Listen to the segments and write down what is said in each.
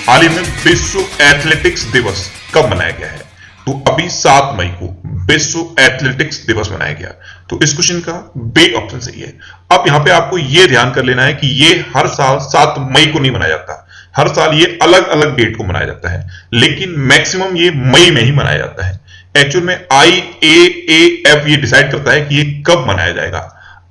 हाल ही में विश्व एथलेटिक्स दिवस कब मनाया गया है? तो अभी 7 मई को विश्व एथलेटिक्स दिवस मनाया गया। तो इस क्वेश्चन का बी ऑप्शन सही है। अब यहां पे आपको यह ध्यान कर लेना है कि ये हर साल 7 मई को नहीं मनाया जाता, हर साल ये अलग अलग डेट को मनाया जाता है, लेकिन मैक्सिमम ये मई में ही मनाया जाता है। एक्चुअल में IAAF ये डिसाइड करता है कि ये कब मनाया जाएगा।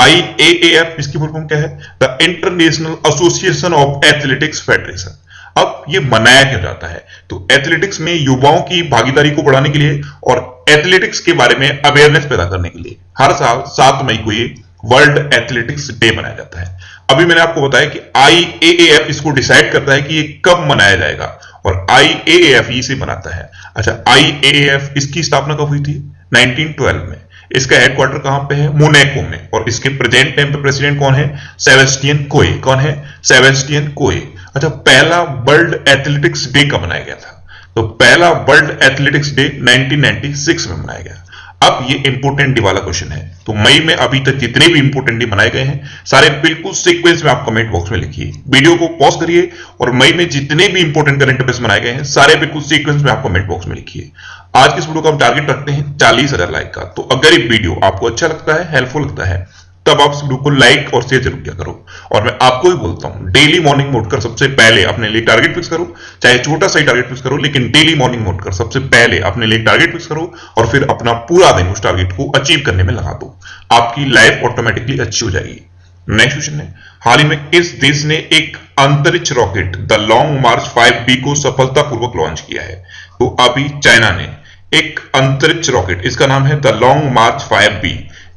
IAAF इसकी फुल फॉर्म क्या है? The international association of athletics federation. अब ये मनाया क्यों जाता है? तो एथलेटिक्स में युवाओं की भागीदारी को बढ़ाने के लिए और एथलेटिक्स के बारे में अवेयरनेस पैदा करने के लिए हर साल 7 मई को ये वर्ल्ड एथलेटिक्स डे मनाया जाता है। अभी मैंने आपको बताया कि IAAF इसको डिसाइड करता है कि ये कब मनाया जाएगा और IAAF इसे मनाता है। अच्छा, IAAF इसकी स्थापना कब हुई थी? 1912 में। इसका हेडक्वार्टर कहां पे है? मोनाको में। और इसके प्रेजेंट टाइम पे प्रेसिडेंट कौन है? सेबेस्टियन कोए। कौन है? सेबेस्टियन कोए। अच्छा, पहला वर्ल्ड एथलेटिक्स डे कब मनाया गया था? तो पहला वर्ल्ड एथलेटिक्स डे 1996 में मनाया गया। अब ये इंपोर्टेंट डे वाला क्वेश्चन है। तो मई में अभी तक जितने भी इंपोर्टेंट डे मनाए गए हैं सारे बिल्कुल सीक्वेंस में आप कमेंट बॉक्स में लिखिए। वीडियो को पॉज करिए और मई में जितने भी इंपोर्टेंट करंट अफेयर्स मनाए गए हैं सारे बिल्कुल सीक्वेंस में आप कमेंट बॉक्स में लिखिए। आज के इस वीडियो का हम टारगेट रखते हैं 40,000 लाइक का। तो अगर ये वीडियो आपको अच्छा लगता है, हेल्पफुल लगता है, तब आप इस वीडियो को लाइक और शेयर जरूर किया करो। और मैं आपको भी बोलता हूं, डेली मॉर्निंग में उठकर सबसे पहले अपने लिए टारगेट फिक्स करो, चाहे छोटा सा ही टारगेट फिक्स करो, लेकिन डेली मॉर्निंग में उठकर सबसे पहले अपने लिए टारगेट फिक्स करो और फिर अपना पूरा दिन उस टारगेट को अचीव करने में लगा दो। आपकी लाइफ ऑटोमेटिकली अच्छी हो जाएगी। नेक्स्ट क्वेश्चन है, हाल ही में किस देश ने एक अंतरिक्ष rocket the long March 5B को सफलतापूर्वक लॉन्च किया है? तो अभी चाइना ने एक अंतरिक्ष रॉकेट, इसका नाम है द लॉन्ग मार्च 5B,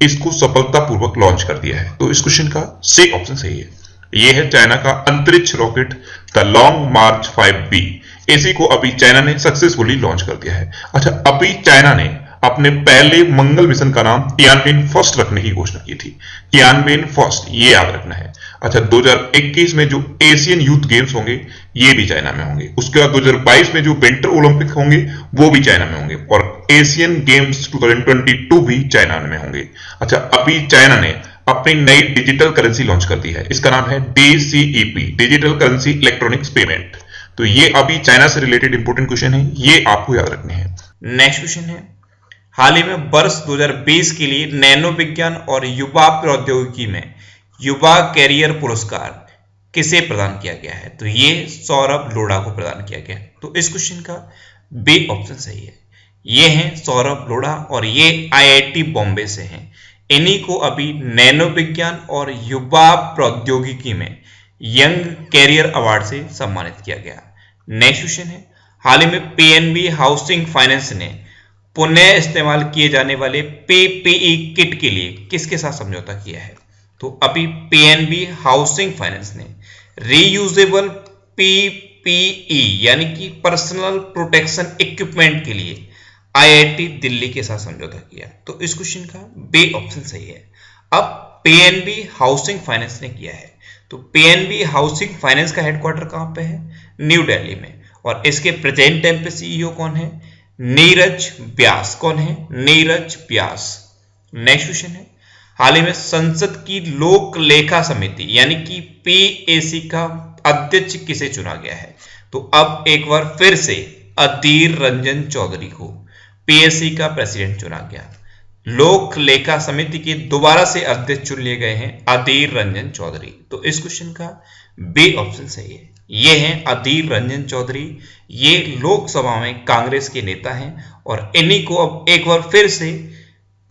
इसको सफलतापूर्वक लॉन्च कर दिया है। तो इस क्वेश्चन का सी ऑप्शन सही है। यह है चाइना का अंतरिक्ष rocket the long March 5B। इसी को अभी चाइना ने सक्सेसफुली लॉन्च कर दिया है। अच्छा, अभी चाइना ने अपने पहले मंगल मिशन का नाम तियानवेन फर्स्ट रखने की घोषणा की थी। तियानवेन फर्स्ट, ये याद रखना है। अच्छा, 2021 में जो एशियन यूथ गेम्स होंगे ये भी चाइना में होंगे। उसके बाद 2022 में जो विंटर ओलंपिक होंगे वो भी चाइना में होंगे और एशियन गेम्स 2022 भी चाइना में होंगे। अच्छा, अभी चाइना ने अपनी नई डिजिटल करेंसी लॉन्च कर दी है। इसका नाम है DCEP, digital currency electronics payment. तो ये अभी चाइना से रिलेटेड इंपोर्टेंट क्वेश्चन है, ये आपको याद रखने हैं। नेक्स्ट क्वेश्चन है, हाल ही में वर्ष 2020 के लिए नैनो विज्ञान और युवा प्रौद्योगिकी में युवा कैरियर पुरस्कार किसे प्रदान किया गया है? तो ये सौरभ लोढ़ा को प्रदान किया गया है। तो इस क्वेश्चन का बी ऑप्शन सही है। ये हैं सौरभ लोढ़ा और ये IIT बॉम्बे से हैं। इन्हीं को अभी नैनो विज्ञान और युवा प्रौद्योगिकी में यंग कैरियर अवार्ड से सम्मानित किया गया। नेक्स्ट क्वेश्चन है, हाल ही में PNB हाउसिंग फाइनेंस ने पुनः इस्तेमाल किए जाने वाले PPE किट के लिए किसके साथ समझौता किया है? तो अभी PNB हाउसिंग फाइनेंस ने रीयूजेबल PPE यानी कि पर्सनल प्रोटेक्शन इक्विपमेंट के लिए IIT दिल्ली के साथ समझौता किया। तो इस क्वेश्चन का बी ऑप्शन सही है। अब PNB हाउसिंग फाइनेंस ने किया है। तो PNB हाउसिंग फाइनेंस का हेडक्वार्टर कहां पे है? न्यू दिल्ली में। और इसके प्रेजेंट टाइम पे CEO कौन है? नीरज व्यास। कौन है? नीरज व्यास। नेक्स्ट क्वेश्चन है, हाल ही में संसद की लोक लेखा समिति यानी कि PAC का अध्यक्ष किसे चुना गया है? तो अब एक बार फिर से अधीर रंजन चौधरी को PAC का प्रेसिडेंट चुना गया। लोक लेखा समिति के दोबारा से अध्यक्ष चुन लिए गए हैं अधीर रंजन चौधरी। तो इस क्वेश्चन का बी ऑप्शन सही है। ये हैं अधीर रंजन चौधरी। ये लोकसभा में कांग्रेस के नेता हैं और इन्हीं को अब एक बार फिर से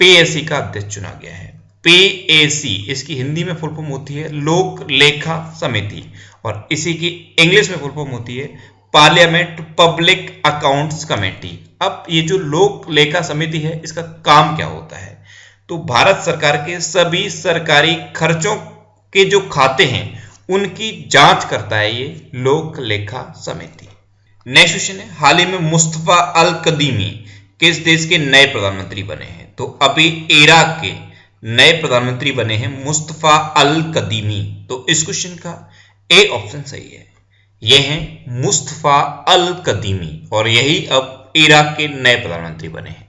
PAC का अध्यक्ष चुना गया है। PAC इसकी हिंदी में फुल फॉर्म होती है लोक लेखा समिति और इसी की इंग्लिश में फुल फॉर्म होती है पार्लियामेंट पब्लिक अकाउंट्स कमेटी। अब ये जो लोक लेखा समिति है इसका काम क्या होता है? तो भारत सरकार के सभी सरकारी खर्चों के जो खाते हैं उनकी जांच करता है ये लोक लेखा समिति। नेक्स्ट क्वेश्चन है, हाल ही में मुस्तफा अल कदीमी किस देश के नए प्रधानमंत्री बने हैं? तो अभी इराक के नए प्रधानमंत्री बने हैं मुस्तफा अल कदीमी। तो इस क्वेश्चन का ए ऑप्शन सही है। ये हैं मुस्तफा अल कदीमी और यही अब इराक के नए प्रधानमंत्री बने हैं।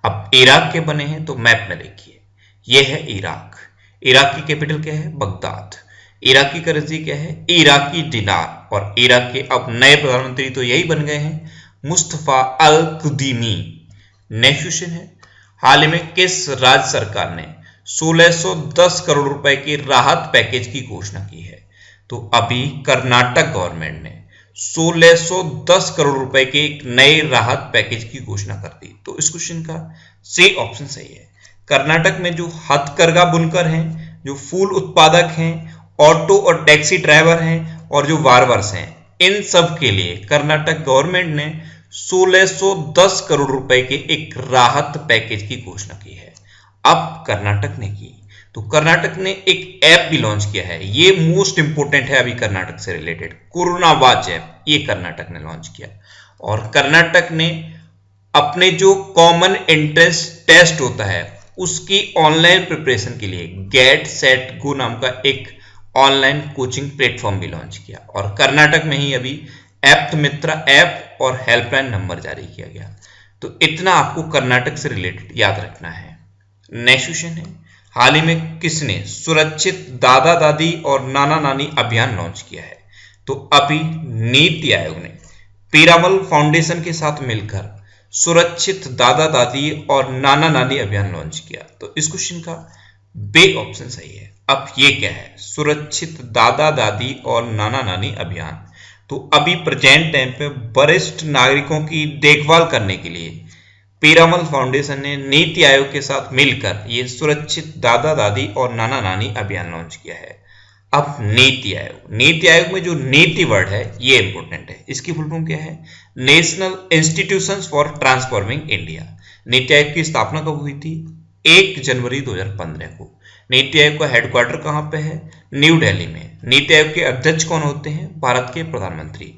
अब इराक के बने हैं तो मैप में देखिए, यह है इराक। इराक की कैपिटल क्या है? बगदाद। इराकी करेंसी क्या है? इराकी दिनार। और इराक के अब नए प्रधानमंत्री तो यही बन गए हैं, मुस्तफा अल कुदीमी। नेक्स्ट क्वेश्चन है, हाल ही में किस राज्य सरकार ने 1610 करोड़ रुपए के राहत पैकेज की घोषणा की है? तो अभी कर्नाटक गवर्नमेंट ने 1610 करोड़ रुपए के एक नए राहत पैकेज की घोषणा कर दी। तो इस क्वेश्चन का सी ऑप्शन सही है। कर्नाटक में जो हथकरघा बुनकर हैं, जो फूल उत्पादक हैं, ऑटो और टैक्सी ड्राइवर हैं और जो वार्वर्स हैं, इन सब के लिए कर्नाटक गवर्नमेंट ने 1610 करोड़ रुपए के एक राहत पैकेज की घोषणा की है। अब कर्नाटक ने की, तो कर्नाटक ने एक ऐप भी लॉन्च किया है, ये मोस्ट इंपोर्टेंट है अभी कर्नाटक से रिलेटेड, कोरोना वॉच ऐप, ये कर्नाटक ने लॉन्च किया। और कर्नाटक ने अपने जो कॉमन एंट्रेंस टेस्ट होता है उसकी ऑनलाइन प्रिपरेशन के लिए गेट सेट गो नाम का एक ऑनलाइन कोचिंग प्लेटफॉर्म भी लॉन्च किया। और कर्नाटक में ही अभी एप्ट मित्रा ऐप और हेल्पलाइन नंबर जारी किया गया। तो इतना आपको कर्नाटक से रिलेटेड याद रखना है। नेक्स्ट क्वेश्चन है, हाल ही में किसने सुरक्षित दादा दादी और नाना नानी अभियान लॉन्च किया है? तो अभी नीति आयोग ने पीरामल फाउंडेशन के साथ मिलकर सुरक्षित दादा दादी और नाना नानी अभियान लॉन्च किया। तो इस क्वेश्चन का बी ऑप्शन सही है। अब ये क्या है? सुरक्षित दादा दादी और नाना नानी अभियान। तो अभी प्रेजेंट टाइम पे वरिष्ठ नागरिकों की देखभाल करने के लिए पीरामल फाउंडेशन ने नीति आयोग के साथ मिलकर ये सुरक्षित दादा दादी और नाना नानी अभियान लॉन्च किया है। अब नीति आयोग में जो नीति वर्ड है ये इंपॉर्टेंट है, इसकी फुल फॉर्म क्या है? National institutions for transforming India. NITI Aayog की स्थापना कब हुई थी? 1 जनवरी 2015 को। नीति आयोग का हेडक्वार्टर कहाँ पे है? न्यू दिल्ली में। नीति आयोग के अध्यक्ष कौन होते हैं? भारत के प्रधानमंत्री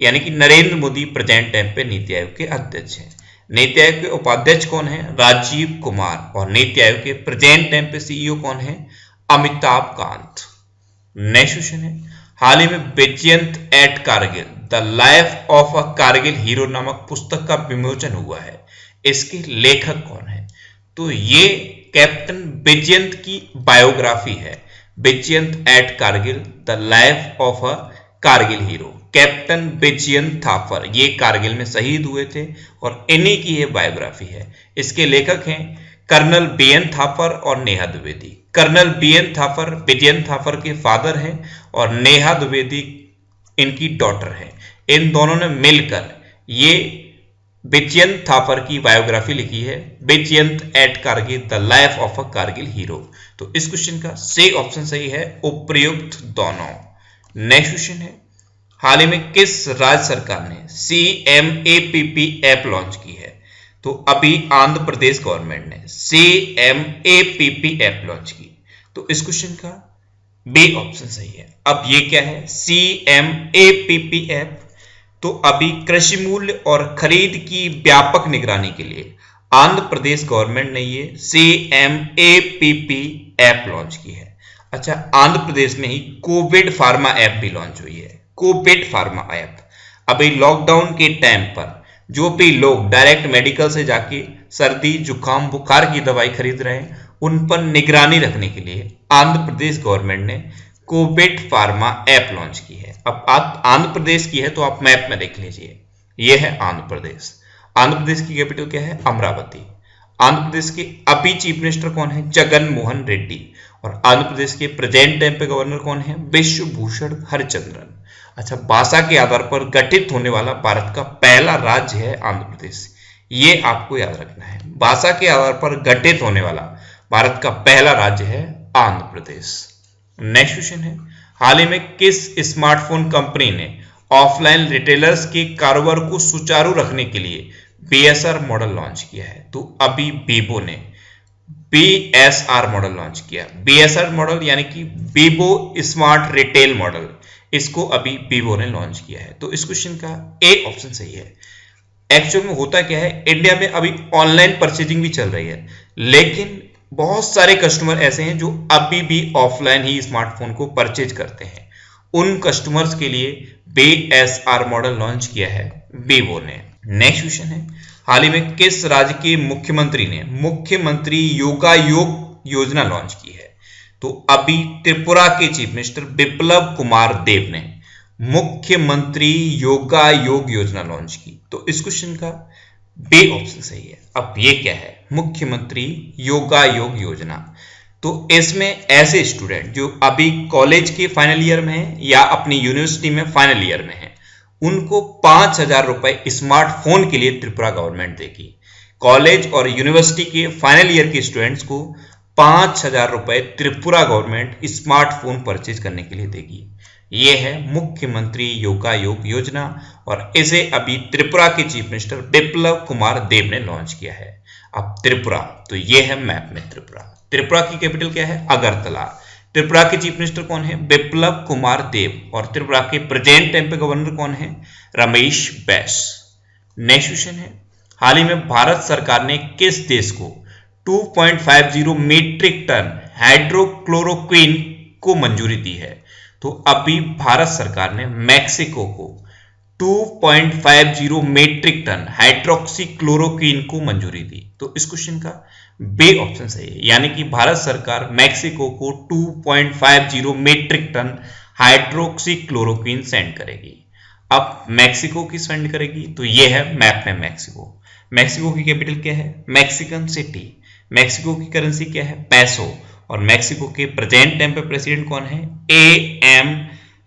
यानी कि नरेंद्र मोदी प्रेजेंट टाइम पे नीति आयोग के अध्यक्ष हैं। नीति आयोग के उपाध्यक्ष कौन है? राजीव कुमार। और नीति आयोग के प्रेजेंट टाइम पे सीईओ कौन है? अमिताभ कांत। नेक्स्ट क्वेश्चन है, हाल ही में Vijayant at Kargil the life of a Kargil hero नामक पुस्तक का विमोचन हुआ है, इसके लेखक कौन है? तो ये कैप्टन विजयंत की बायोग्राफी है, Vijayant at Kargil the life of a Kargil hero. Captain Vijayant Thapar ये कारगिल में शहीद हुए थे और इन्हीं की ये बायोग्राफी है। इसके लेखक हैं कर्नल बीएन थापर और नेहा द्विवेदी। कर्नल बीएन थापर विजयंत थापर के फादर हैं और नेहा द्विवेदी इनकी डॉटर है। इन दोनों ने मिलकर ये विजयंत थापर की बायोग्राफी लिखी है, Vijayant at Kargil the life of a Kargil hero. तो इस क्वेश्चन का सही ऑप्शन सही है, उपयुक्त दोनों। नेक्स्ट क्वेश्चन है, हाल ही में किस राज्य सरकार ने CMAPP ऐप लॉन्च की है? तो अभी आंध्र प्रदेश गवर्नमेंट ने CMAPP ऐप लॉन्च की। तो इस क्वेश्चन का बी ऑप्शन सही है। अब ये क्या है? CMAPP ऐप तो अभी कृषि मूल्य और खरीद की व्यापक निगरानी के लिए आंध्र प्रदेश गवर्नमेंट ने ये CMAPP ऐप लॉन्च की है। अच्छा, आंध्र प्रदेश में ही कोविड फार्मा ऐप भी लॉन्च हुई है, कोविड फार्मा ऐप। अभी लॉकडाउन के टाइम पर जो भी लोग डायरेक्ट मेडिकल से जाके सर्दी जुकाम बुखार की दवाई खरीद रहे हैं उन पर निगरानी रखने के लिए आंध्र प्रदेश गवर्नमेंट ने कोविड फार्मा ऐप लॉन्च की है। अब आप आंध्र प्रदेश की है तो आप मैप में देख लीजिए, ये है आंध्र प्रदेश। आंध्र प्रदेश की कैपिटल क्या है? अमरावती। आंध्र प्रदेश के अभी चीफ मिनिस्टर कौन है? जगन मोहन रेड्डी। और आंध्र प्रदेश के प्रेजेंट टाइम पे गवर्नर कौन है? विश्वभूषण हरिचंद्रन। अच्छा, भाषा के आधार पर गठित होने वाला भारत का पहला राज्य है आंध्र प्रदेश, ये आपको याद रखना है। भाषा के आधार पर गठित होने वाला भारत का पहला राज्य है आंध्र प्रदेश। नेक्स्ट क्वेश्चन है, हाल ही में किस स्मार्टफोन कंपनी ने ऑफलाइन रिटेलर्स के कारोबार को सुचारू रखने के लिए BSR मॉडल लॉन्च किया है? तो अभी वीवो ने BSR मॉडल लॉन्च किया। BSR मॉडल यानी कि वीवो स्मार्ट रिटेल मॉडल, इसको अभी वीवो ने लॉन्च किया है। तो इस क्वेश्चन का ए ऑप्शन सही है। एक्चुअल में होता क्या है, इंडिया में अभी ऑनलाइन परचेजिंग भी चल रही है, लेकिन बहुत सारे कस्टमर ऐसे हैं जो अभी भी ऑफलाइन ही स्मार्टफोन को परचेज करते हैं। उन कस्टमर्स के लिए BSR मॉडल लॉन्च किया है वीवो ने। नेक्स्ट क्वेश्चन है, हाल ही में किस राज्य के मुख्यमंत्री ने मुख्यमंत्री योगा योग योजना लॉन्च की है? तो अभी त्रिपुरा के चीफ मिनिस्टर बिप्लब कुमार देब ने मुख्यमंत्री योगायोग योजना लॉन्च की। तो इस क्वेश्चन का बी ऑप्शन सही है। अब ये क्या है मुख्यमंत्री योगायोग योजना? तो इसमें ऐसे स्टूडेंट जो अभी कॉलेज के फाइनल ईयर में हैं या अपनी यूनिवर्सिटी में फाइनल ईयर में हैं, उनको 5,000 रुपए स्मार्टफोन के लिए त्रिपुरा गवर्नमेंट देगी। कॉलेज और यूनिवर्सिटी के फाइनल ईयर के स्टूडेंट्स को 5,000 रुपए त्रिपुरा गवर्नमेंट स्मार्टफोन परचेज करने के लिए देगी। ये है मुख्यमंत्री योगायोग योजना और इसे अभी त्रिपुरा के चीफ मिनिस्टर बिप्लब कुमार देब ने लॉन्च किया है। अब त्रिपुरा, तो ये है मैप में त्रिपुरा। त्रिपुरा की कैपिटल क्या है? अगरतला। त्रिपुरा के चीफ मिनिस्टर कौन है? बिप्लब कुमार देब। और त्रिपुरा के प्रेजेंट टाइम पे गवर्नर कौन है? रमेश बैस। नेक्स्ट क्वेश्चन है, हाल ही में भारत सरकार ने किस देश को 2.50 मीट्रिक टन हाइड्रोक्लोरोक्विन को मंजूरी दी है? तो अभी भारत सरकार ने मैक्सिको को 2.50 मीट्रिक टन हाइड्रोक्सीक्लोरोक्विन को मंजूरी दी। तो इस क्वेश्चन का बी ऑप्शन सही है, यानी कि भारत सरकार मैक्सिको को 2.50 मीट्रिक टन हाइड्रोक्सीक्लोरोक्विन सेंड करेगी। अब मैक्सिको की सेंड करेगी, तो यह है मैप में मैक्सिको। मैक्सिको की कैपिटल क्या है? Mexican city. मैक्सिको की करेंसी क्या है? पैसो। और मैक्सिको के प्रेजेंट टाइम पे प्रेसिडेंट कौन है? A.M.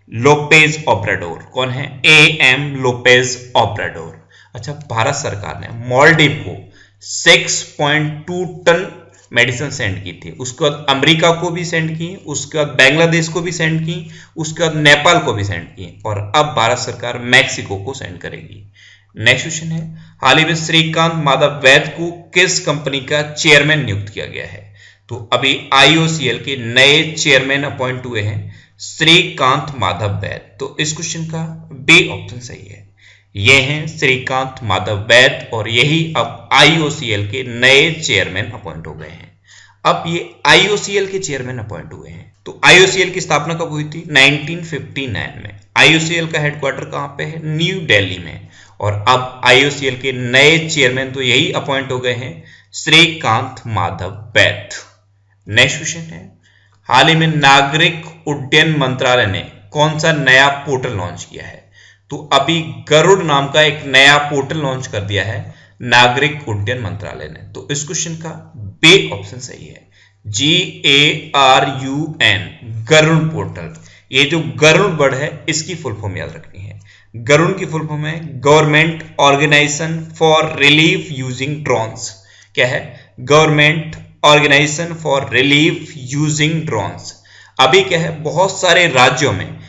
Lopez Obrador. कौन है? A.M. Lopez Obrador. अच्छा, भारत सरकार ने मालदीव को 6.2 टन मेडिसिन सेंड की थी। उसके बाद अमेरिका को भी सेंड की, उसके बाद बांग्लादेश को भी सेंड की, उसके बाद नेपाल को भी सेंड की और अब भारत सरकार मैक्सिको को सेंड करेगी। नेक्स्ट क्वेश्चन है, हाल ही में श्रीकांत माधव वैद को किस कंपनी का चेयरमैन नियुक्त किया गया है? तो अभी IOCL के नए चेयरमैन अपॉइंट हुए हैं श्रीकांत माधव वैद। तो इस क्वेश्चन का बी ऑप्शन सही है। ये हैं श्रीकांत माधव वैद और यही अब IOCL के नए चेयरमैन अपॉइंट हो गए हैं। अब ये IOCL के चेयरमैन अपॉइंट हुए हैं। तो IOCL की स्थापना कब हुई थी? 1959 में। IOCL का हेडक्वार्टर कहां पे है? न्यू दिल्ली में। और अब IOCL के नए चेयरमैन तो यही अपॉइंट हो गए हैं श्रीकांत माधव वैद। नेक्स्ट क्वेश्चन है, हाल ही में नागरिक उड्डयन मंत्रालय ने कौन सा नया पोर्टल लॉन्च किया है? तो अभी गरुड़ नाम का एक नया पोर्टल लॉन्च कर दिया है नागरिक उड्डयन मंत्रालय ने। तो इस क्वेश्चन का बी ऑप्शन सही है। GARUN, Garud portal. ये जो गरुड़ वर्ड है इसकी फुल फॉर्म याद रखनी है। गरुड़ की फुल फॉर्म है government organization for relief using drones. क्या है? Government organization for relief using drones. अभी क्या है, बहुत सारे राज्यों में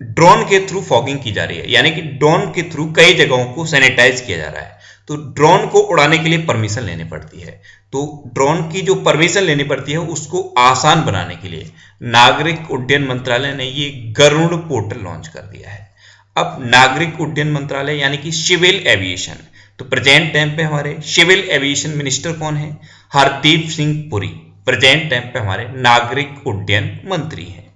ड्रोन के थ्रू फॉगिंग की जा रही है, यानी कि ड्रोन के थ्रू कई जगहों को सैनिटाइज किया जा रहा है। तो ड्रोन को उड़ाने के लिए परमिशन लेनी पड़ती है। तो ड्रोन की जो परमिशन लेनी पड़ती है उसको आसान बनाने के लिए नागरिक उड्डयन मंत्रालय ने ये गरुड़ पोर्टल लॉन्च कर दिया है। अब नागरिक उड्डयन मंत्रालय यानी कि सिविल एविएशन, तो प्रेजेंट टाइम पे हमारे सिविल एविएशन मिनिस्टर कौन है? हरदीप सिंह पुरी। प्रेजेंट टाइम पे हमारे नागरिक उड्डयन मंत्री हैं।